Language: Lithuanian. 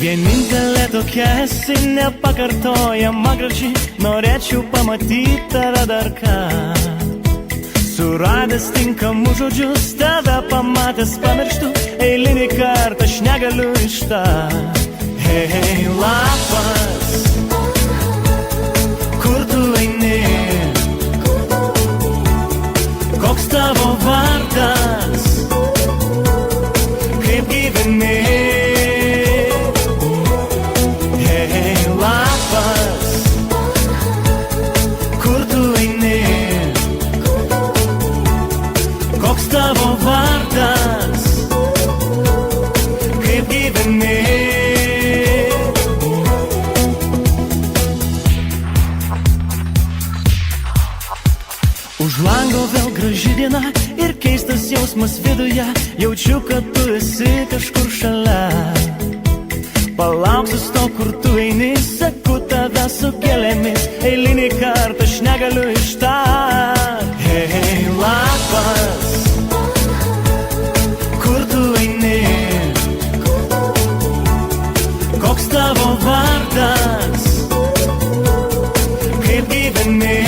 Vienintelė tokia esi, nepakartojama graži, norėčiau pamatyti tave dar ką. Suradęs tinkamus žodžius, tave pamatęs pamirštu, eilinį kartą aš negaliu ištart. Hei, hei, lapas, kur tu eini? Koks tavo vardas? Kaip gyveni? Hei, hei, lapas, kur tu eini? Koks tavo vardas? Kaip gyveni? Už lango vėl graži diena ir keistas jausmas viduje. Jaučiu, kad tu esi kažkur šalia. Palauksiu to, kur tu eini, seku tave su gėlėmis. Eilinį kartą aš negaliu ištart. Hei, hei, lapas, kur tu eini? Koks tavo vardas? Kaip gyveni?